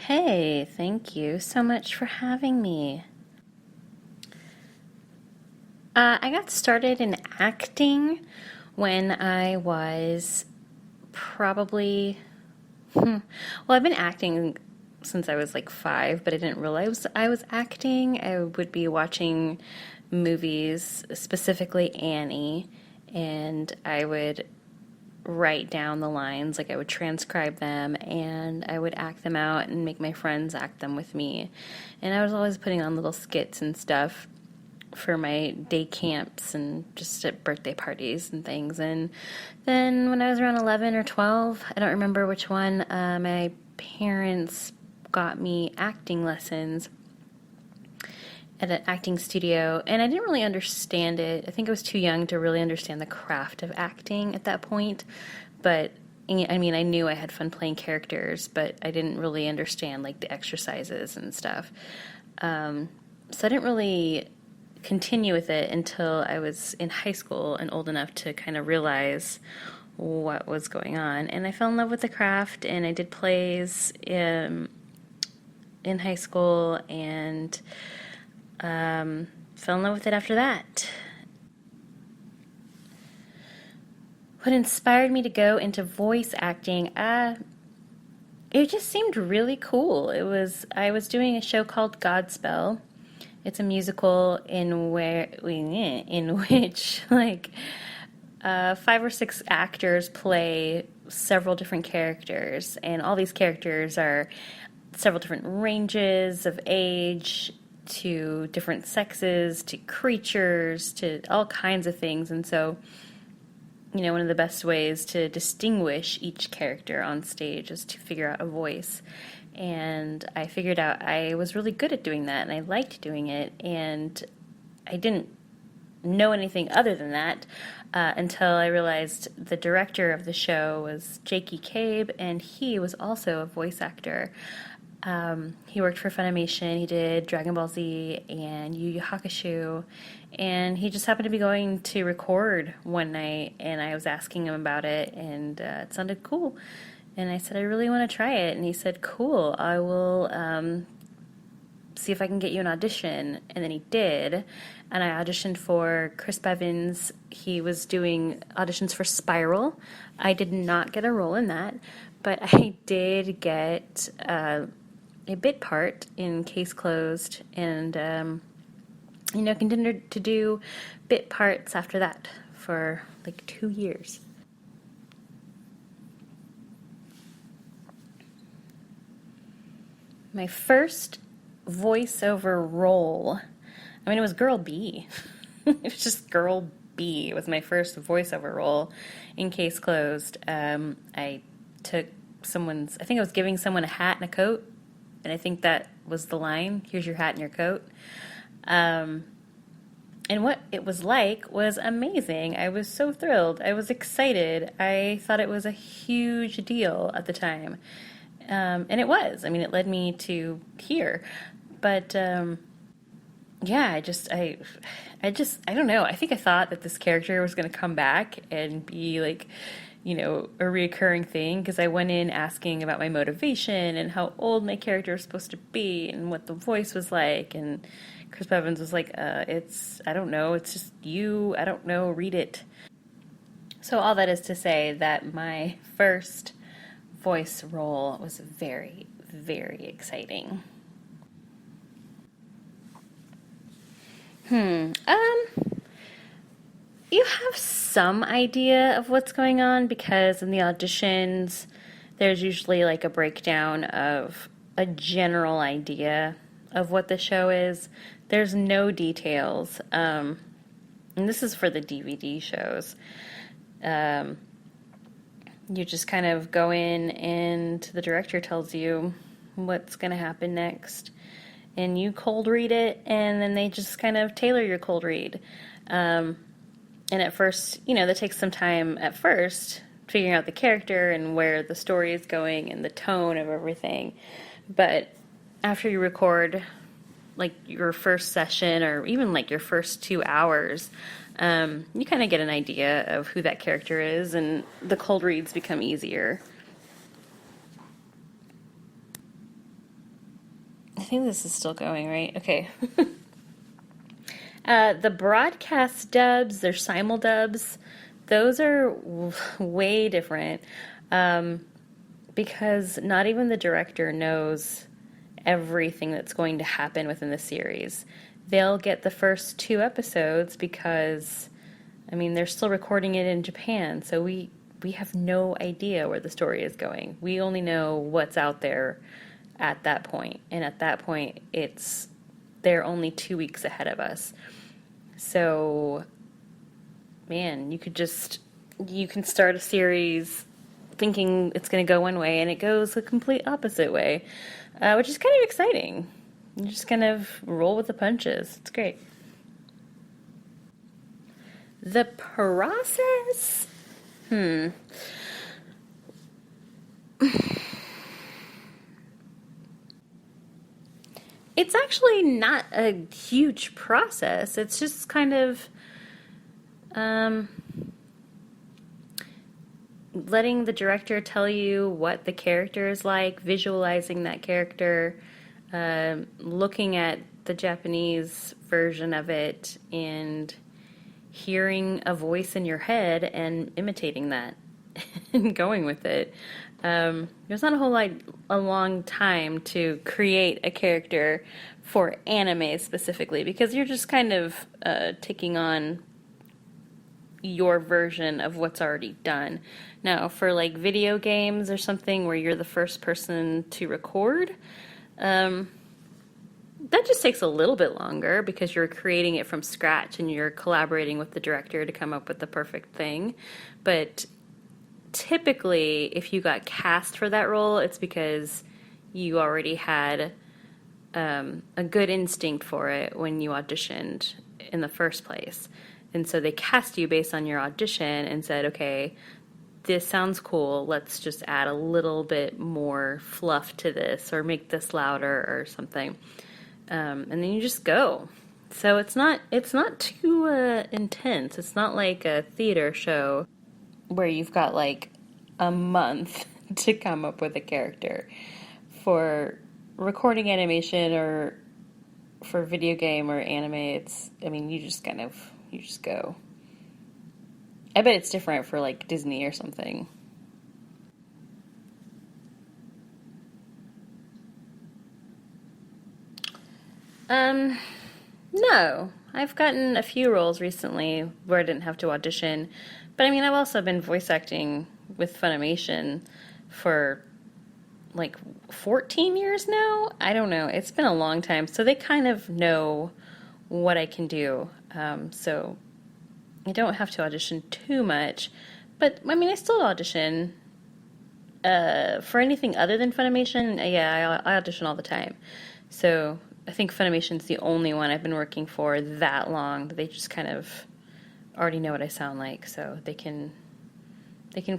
Hey, thank you so much for having me. I got started in acting when I was probably, well, I've been acting since I was like 5, but I didn't realize I was acting. I would be watching movies, specifically Annie, and I would write down the lines, like I would transcribe them and I would act them out and make my friends act them with me. And I was always putting on little skits and stuff for my day camps and just at birthday parties and things. And then when I was around 11 or 12, I don't remember which one, my parents got me acting lessons at an acting studio, and I didn't really understand it. I think I was too young to really understand the craft of acting at that point, but I mean, I knew I had fun playing characters, but I didn't really understand like the exercises and stuff. So I didn't really continue with it until I was in high school and old enough to kind of realize what was going on. And I fell in love with the craft, and I did plays in high school, and fell in love with it after that. What inspired me to go into voice acting? It just seemed really cool. I was doing a show called Godspell. It's a musical in which like 5 or 6 actors play several different characters, and all these characters are several different ranges of age, to different sexes, to creatures, to all kinds of things. And so, one of the best ways to distinguish each character on stage is to figure out a voice. And I figured out I was really good at doing that, and I liked doing it, and I didn't know anything other than that until I realized the director of the show was Jakey Cabe, and he was also a voice actor. He worked for Funimation. He did Dragon Ball Z and Yu Yu Hakusho, and he just happened to be going to record one night, and I was asking him about it, and it sounded cool. And I said, I really want to try it. And he said, cool, I will see if I can get you an audition. And then he did, and I auditioned for Chris Bevins. He was doing auditions for Spiral. I did not get a role in that, but I did get a bit part in Case Closed, and continued to do bit parts after that for like 2 years. My first voiceover role, it was Girl B. It was just Girl B. It was my first voiceover role in Case Closed. I took I think I was giving someone a hat and a coat, and I think that was the line, here's your hat and your coat. And what it was like was amazing. I was so thrilled. I was excited. I thought it was a huge deal at the time. And it was. It led me to here. But yeah, I don't know. I think I thought that this character was going to come back and be like, a reoccurring thing, because I went in asking about my motivation and how old my character was supposed to be and what the voice was like. And Chris Bevins was like, I don't know, it's just you, I don't know, read it. So all that is to say that my first voice role was very, very exciting. You have some idea of what's going on, because in the auditions, there's usually like a breakdown of a general idea of what the show is. There's no details. And this is for the DVD shows. You just kind of go in, and the director tells you what's going to happen next. And you cold read it, and then they just kind of tailor your cold read. And at first, that takes some time at first, figuring out the character and where the story is going and the tone of everything. But after you record, like, your first session, or even, like, your first 2 hours, you kind of get an idea of who that character is, and the cold reads become easier. think this is still going, right? Okay. The broadcast dubs, they're simul dubs. Those are way different because not even the director knows everything that's going to happen within the series. They'll get the first 2 episodes because, I mean, they're still recording it in Japan, so we have no idea where the story is going. We only know what's out there at that point, and at that point, they're only 2 weeks ahead of us. So, man, you can start a series thinking it's going to go one way, and it goes the complete opposite way, which is kind of exciting. You just kind of roll with the punches. It's great. The process? It's actually not a huge process. It's just kind of letting the director tell you what the character is like, visualizing that character, looking at the Japanese version of it, and hearing a voice in your head and imitating that and going with it. There's not a long time to create a character for anime specifically, because you're just kind of taking on your version of what's already done. Now, for like video games or something where you're the first person to record, that just takes a little bit longer because you're creating it from scratch and you're collaborating with the director to come up with the perfect thing. But typically, if you got cast for that role, it's because you already had a good instinct for it when you auditioned in the first place. And so they cast you based on your audition and said, okay, this sounds cool. Let's just add a little bit more fluff to this or make this louder or something. And then you just go. So it's not too intense. It's not like a theater show where you've got like a month to come up with a character. For recording animation or for video game or anime, you just go. I bet it's different for like Disney or something. No. I've gotten a few roles recently where I didn't have to audition. But I mean, I've also been voice acting with Funimation for like 14 years now. I don't know. It's been a long time. So they kind of know what I can do. So I don't have to audition too much. But I mean, I still audition for anything other than Funimation. Yeah, I audition all the time. So I think Funimation's the only one I've been working for that long. They just kind of already know what I sound like, so they can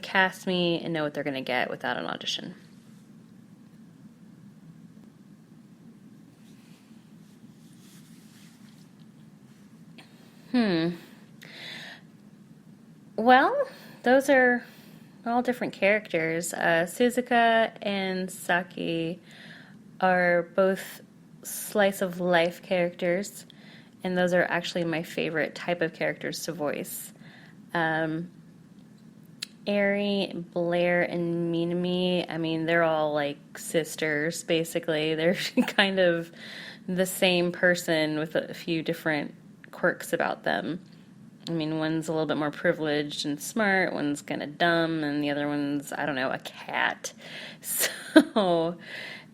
cast me and know what they're going to get without an audition. Well, those are all different characters. Suzuka and Saki are both slice of life characters, and those are actually my favorite type of characters to voice. Eri, Blair, and Minami, I mean, they're all like sisters, basically. They're kind of the same person with a few different quirks about them. I mean, one's a little bit more privileged and smart, one's kind of dumb, and the other one's, I don't know, a cat. So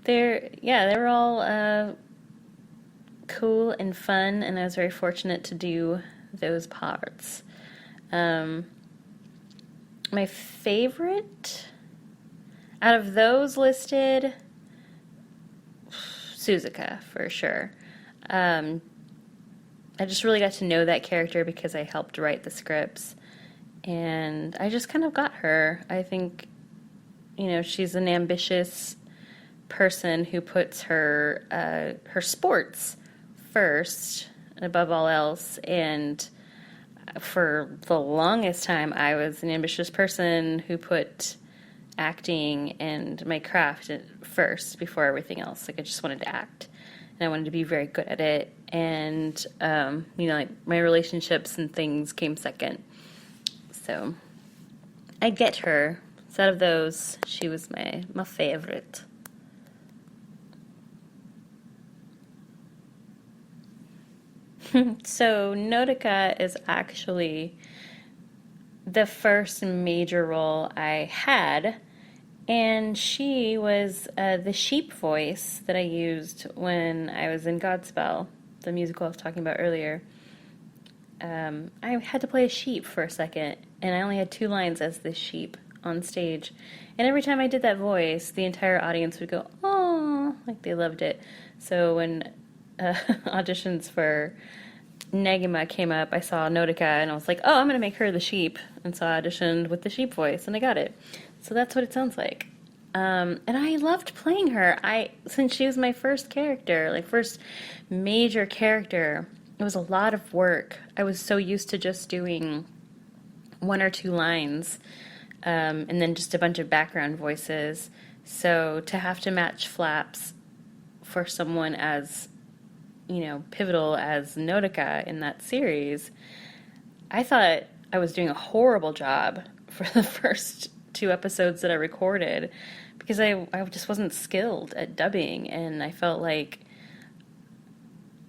they're all cool and fun, and I was very fortunate to do those parts. My favorite out of those listed, Suzuka for sure. I just really got to know that character because I helped write the scripts, and I just kind of got her. I think, she's an ambitious person who puts her sports first above all else, and for the longest time I was an ambitious person who put acting and my craft first before everything else. Like, I just wanted to act. and I wanted to be very good at it. And, like my relationships and things came second. So I get her. So out of those, she was my favorite. So Nodoka is actually the first major role I had, and she was the sheep voice that I used when I was in Godspell, the musical I was talking about earlier. I had to play a sheep for a second, and I only had 2 lines as this sheep on stage. And every time I did that voice, the entire audience would go, "Oh," like they loved it. So when auditions for Negima came up, I saw Nodoka, and I was like, "Oh, I'm going to make her the sheep." And so I auditioned with the sheep voice, and I got it. So that's what it sounds like. And I loved playing her. Since she was my first character, like first major character, it was a lot of work. I was so used to just doing 1 or 2 lines, and then just a bunch of background voices. So to have to match flaps for someone as, pivotal as Nodoka in that series, I thought I was doing a horrible job for the first 2 episodes that I recorded, because I just wasn't skilled at dubbing, and I felt like,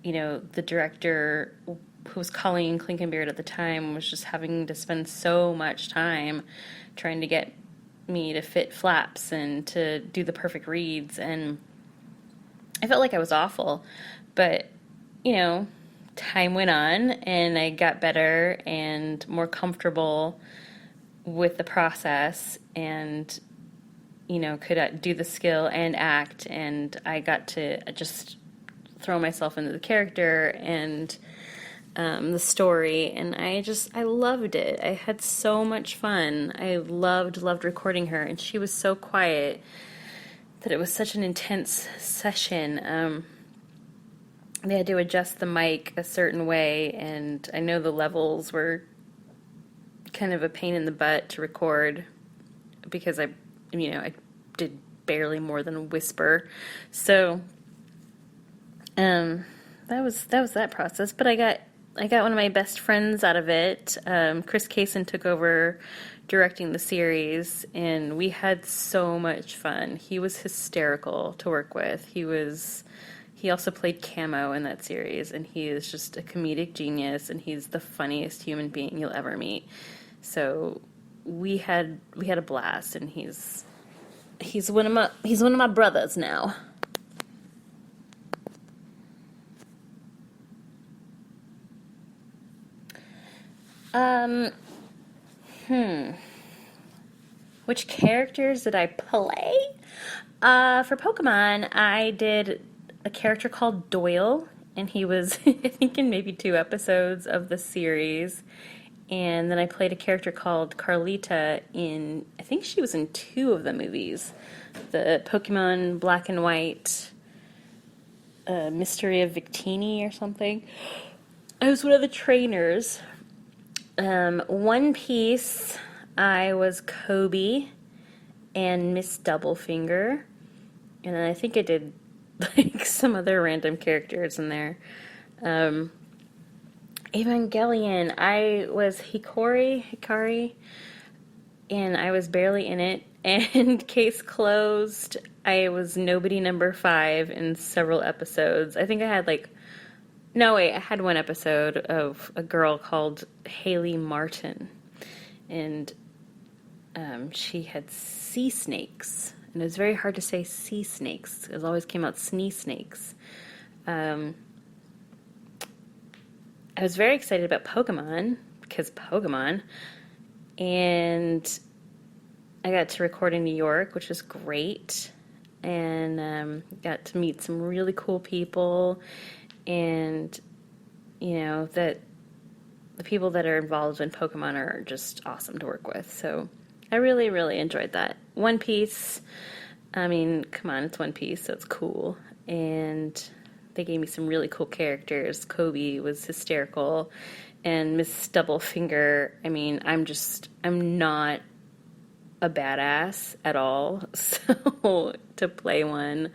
the director, who was Colleen Klinkenbeard at the time, was just having to spend so much time trying to get me to fit flaps and to do the perfect reads, and I felt like I was awful. But, time went on, and I got better and more comfortable with the process, and, could do the skill and act, and I got to just throw myself into the character and the story, and I loved it. I had so much fun. I loved recording her, and she was so quiet that it was such an intense session. They had to adjust the mic a certain way, and I know the levels were kind of a pain in the butt to record, because I did barely more than whisper. So that was that process. But I got one of my best friends out of it. Chris Kaysen took over directing the series, and we had so much fun. He was hysterical to work with. He also played Camo in that series, and he is just a comedic genius, and he's the funniest human being you'll ever meet. So we had a blast, and he's one of my brothers now. Which characters did I play? For Pokemon, I did a character called Doyle, and he was, I think, in maybe 2 episodes of the series. And then I played a character called Carlita I think she was in 2 of the movies. The Pokemon Black and White, Mystery of Victini or something. I was one of the trainers. One Piece, I was Kobe and Miss Doublefinger. And then I think I did some other random characters in there. Evangelion, I was Hikari, and I was barely in it. And case closed, I was nobody number 5 in several episodes. I think I had I had 1 episode of a girl called Haley Martin, and she had sea snakes, and it was very hard to say sea snakes. It always came out snee snakes. I was very excited about Pokemon, because Pokemon, and I got to record in New York, which was great, and got to meet some really cool people, and that the people that are involved in Pokemon are just awesome to work with. So I really, really enjoyed that. One Piece, I mean, come on, it's One Piece, so it's cool. And they gave me some really cool characters. Kobe was hysterical. And Miss Doublefinger, I mean, I'm not a badass at all. So to play one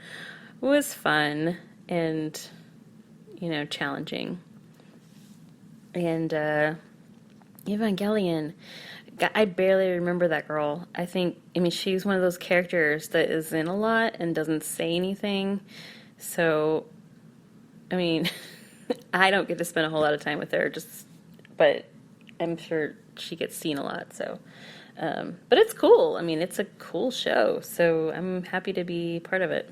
was fun. and, challenging. And Evangelion, I barely remember that girl. She's one of those characters that is in a lot and doesn't say anything. So, I don't get to spend a whole lot of time with her, but I'm sure she gets seen a lot, so. But it's cool. It's a cool show, so I'm happy to be part of it.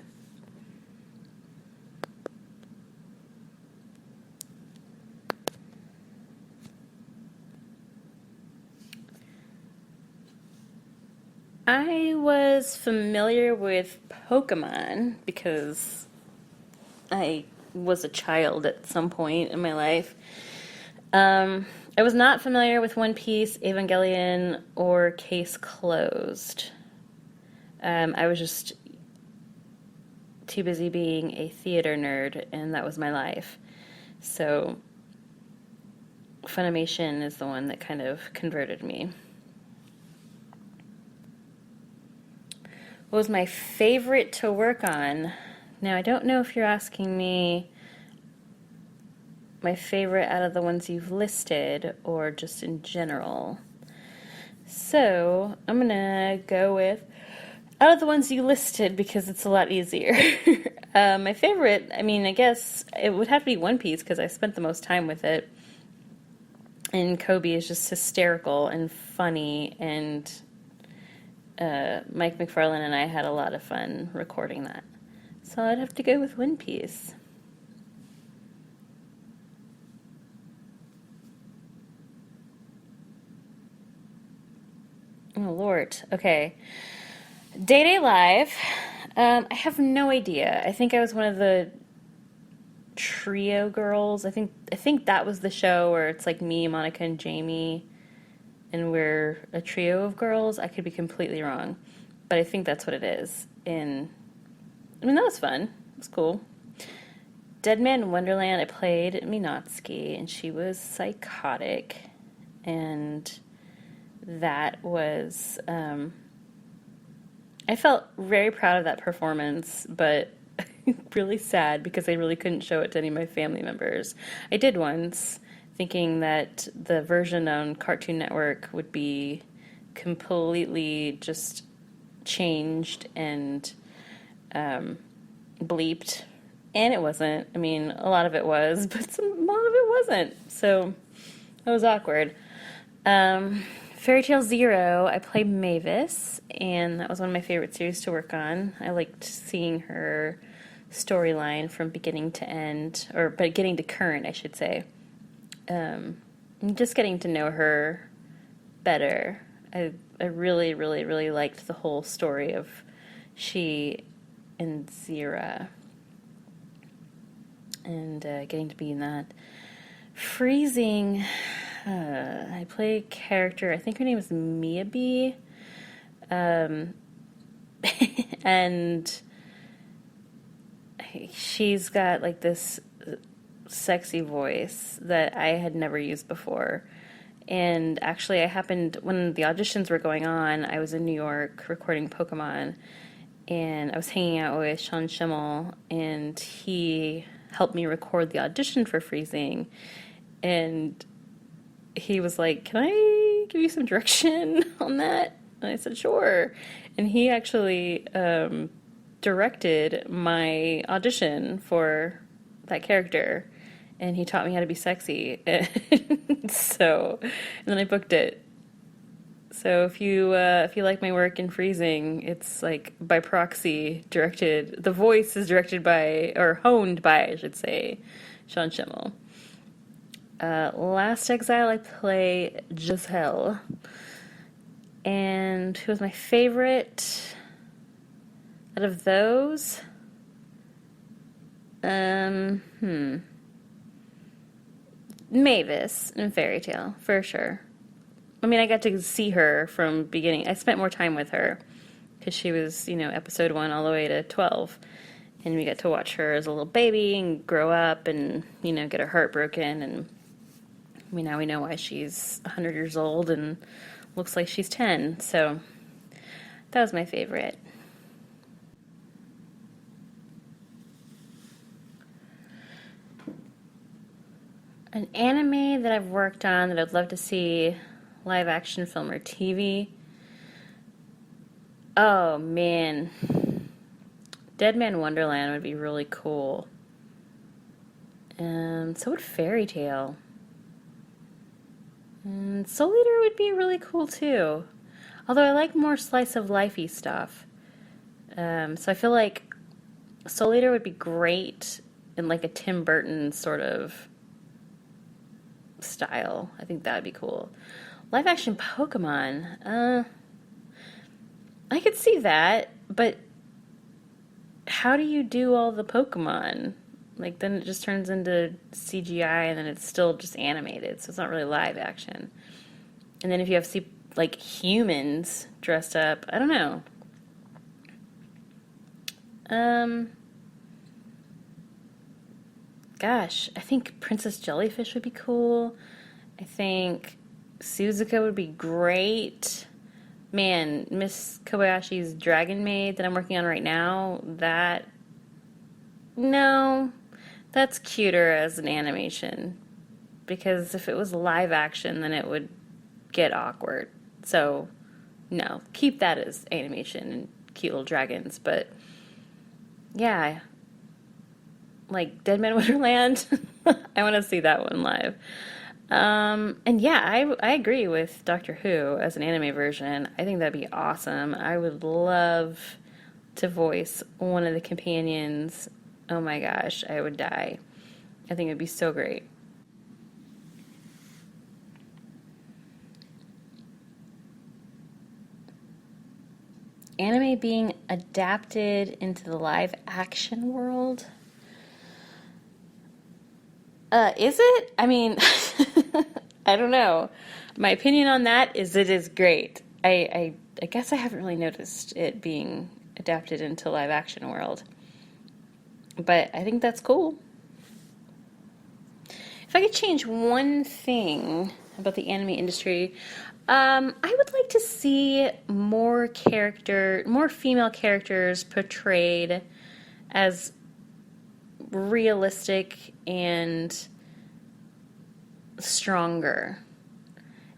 I was familiar with Pokemon because I was a child at some point in my life. I was not familiar with One Piece, Evangelion, or Case Closed. I was just too busy being a theater nerd, and that was my life. So Funimation is the one that kind of converted me. What was my favorite to work on? Now, I don't know if you're asking me my favorite out of the ones you've listed or just in general. So, I'm going to go with out of the ones you listed because it's a lot easier. My favorite, I guess it would have to be One Piece because I spent the most time with it. And Kobe is just hysterical and funny, and Mike McFarlane and I had a lot of fun recording that. So I'd have to go with One Piece. Oh, Lord. Okay. Day Day Live. I have no idea. I think I was one of the trio girls. I think that was the show where it's like me, Monica, and Jamie, and we're a trio of girls. I could be completely wrong, but I think that's what it is. And that was fun. It was cool. Deadman Wonderland, I played Minatsuki, and she was psychotic, and that was, I felt very proud of that performance, but really sad because I really couldn't show it to any of my family members. I did once, thinking that the version on Cartoon Network would be completely just changed and bleeped, and it wasn't. A lot of it was, but a lot of it wasn't, so that was awkward. Fairy Tail Zero, I played Mavis, and that was one of my favorite series to work on. I liked seeing her storyline from beginning to end, or beginning to current, I should say. Just getting to know her better. I really, really, really liked the whole story of she and Zira, and getting to be in that. Freezing, I play a character, I think her name is Miyabi, and she's got like this sexy voice that I had never used before. And actually, when the auditions were going on, I was in New York recording Pokemon, and I was hanging out with Sean Schimmel, and he helped me record the audition for Freezing. And he was like, "Can I give you some direction on that?" And I said, "Sure." And he actually directed my audition for that character, and he taught me how to be sexy. And then I booked it. So if you like my work in Freezing, it's like by proxy directed. The voice is directed by, or honed by, I should say, Sean Schimmel. Last Exile, I play Giselle. And who was my favorite out of those? Mavis in Fairy Tail, for sure. I got to see her from beginning. I spent more time with her because she was, episode 1 all the way to 12. And we got to watch her as a little baby and grow up and, get her heart broken. And now we know why she's 100 years old and looks like she's 10. So that was my favorite. An anime that I've worked on that I'd love to see live action film or TV. Oh man, Deadman Wonderland would be really cool. So would Fairy Tale. And Soul Eater would be really cool too. Although I like more slice of lifey stuff. So I feel like Soul Eater would be great in like a Tim Burton sort of style. I think that'd be cool. Live action Pokemon. I could see that, but how do you do all the Pokemon? Like, then it just turns into CGI and then it's still just animated, so it's not really live action. And then if you have, like, humans dressed up, I don't know. Gosh, I think Princess Jellyfish would be cool. I think Suzuka would be great. Man, Miss Kobayashi's Dragon Maid that I'm working on right now, no, that's cuter as an animation. Because if it was live action, then it would get awkward. So, no, keep that as animation and cute little dragons. But, yeah, like Deadman Wonderland, I want to see that one live. And yeah, I agree with Doctor Who as an anime version. I think that'd be awesome. I would love to voice one of the companions. Oh my gosh, I would die. I think it'd be so great. Anime being adapted into the live action world? Is it? I mean, I don't know. My opinion on that is it is great. I guess I haven't really noticed it being adapted into live action world. But I think that's cool. If I could change one thing about the anime industry, I would like to see more female characters portrayed as realistic and stronger.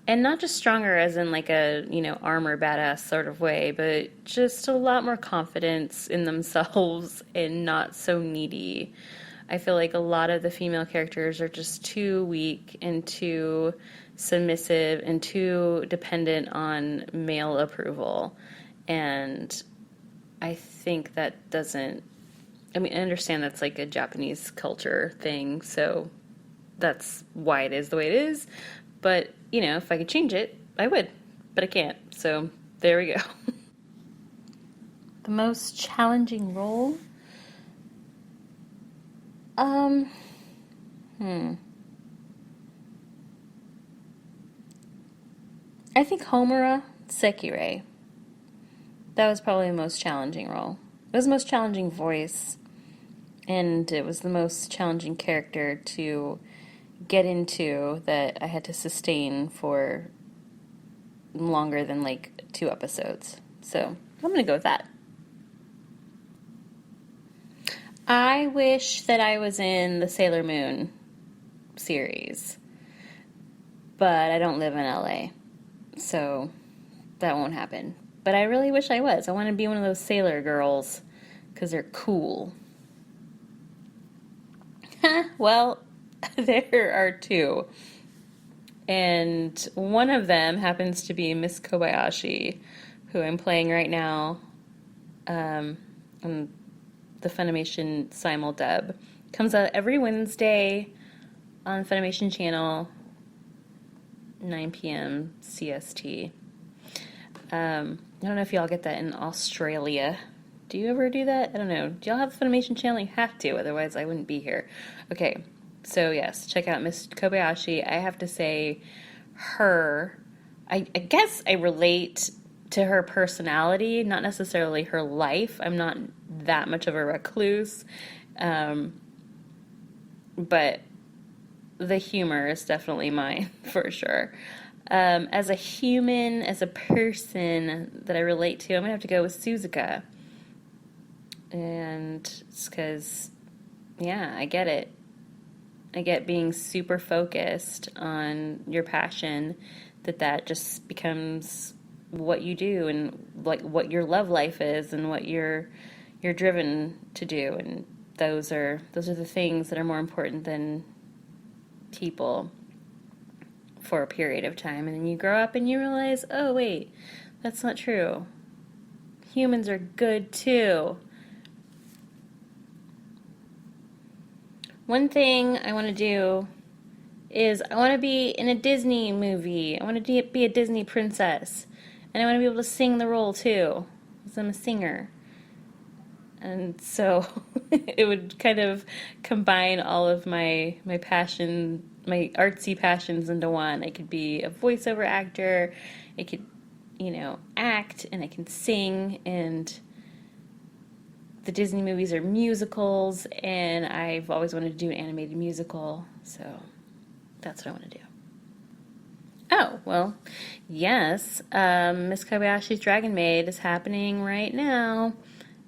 And not just stronger as in like a, armor badass sort of way, but just a lot more confidence in themselves and not so needy. I feel like a lot of the female characters are just too weak and too submissive and too dependent on male approval. And I think that doesn't, I understand that's like a Japanese culture thing, so that's why it is the way it is. But, if I could change it, I would. But I can't, so there we go. The most challenging role? I think Homura Sekirei. That was probably the most challenging role. It was the most challenging voice, and it was the most challenging character to get into that I had to sustain for longer than like 2 episodes. So I'm going to go with that. I wish that I was in the Sailor Moon series, but I don't live in LA, so that won't happen. But I really wish I was. I want to be one of those sailor girls because they're cool. Well, there are 2. And one of them happens to be Miss Kobayashi, who I'm playing right now on the Funimation simuldub. Comes out every Wednesday on Funimation channel, 9 p.m. CST. I don't know if y'all get that in Australia. Do you ever do that? I don't know. Do y'all have the Funimation channel? You have to, otherwise I wouldn't be here. Okay, so yes, check out Miss Kobayashi. I have to say, I guess I relate to her personality, not necessarily her life. I'm not that much of a recluse. But the humor is definitely mine, for sure. As a human, as a person that I relate to, I'm going to have to go with Suzuka. And it's because, yeah, I get it. I get being super focused on your passion, that just becomes what you do, and like what your love life is, and what you're driven to do. And those are the things that are more important than people for a period of time. And then you grow up and you realize, oh wait, that's not true. Humans are good too. One thing I want to do is I want to be in a Disney movie. I want to be a Disney princess. And I want to be able to sing the role too, because I'm a singer. And so it would kind of combine all of my passion, my artsy passions into one. I could be a voiceover actor. I could, act, and I can sing, and the Disney movies are musicals, and I've always wanted to do an animated musical, so that's what I want to do. Oh, well, yes, Miss Kobayashi's Dragon Maid is happening right now,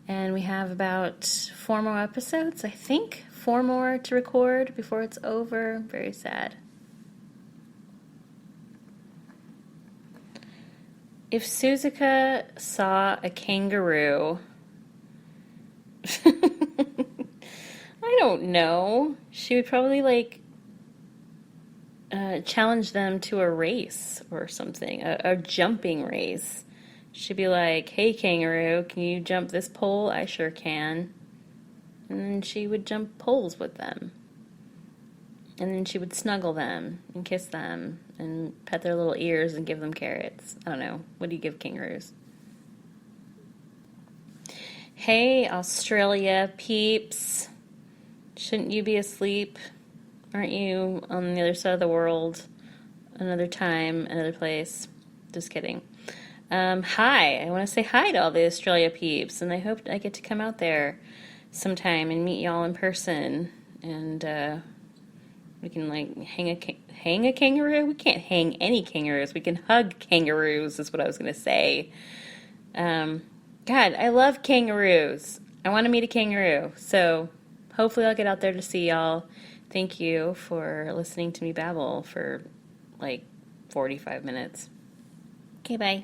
and we have about 4 more episodes, I think. 4 more to record before it's over. Very sad. If Suzuka saw a kangaroo, I don't know. She would probably challenge them to a race or something, a jumping race. She'd be like, "Hey kangaroo, can you jump this pole?" "I sure can." And then she would jump poles with them. And then she would snuggle them and kiss them and pet their little ears and give them carrots. I don't know. What do you give kangaroos? Hey, Australia peeps. Shouldn't you be asleep? Aren't you on the other side of the world? Another time, another place. Just kidding. Hi. I want to say hi to all the Australia peeps, and I hope I get to come out there sometime and meet y'all in person. And we can hang a kangaroo? We can't hang any kangaroos. We can hug kangaroos is what I was going to say. God, I love kangaroos. I want to meet a kangaroo. So hopefully I'll get out there to see y'all. Thank you for listening to me babble for 45 minutes. Okay, bye.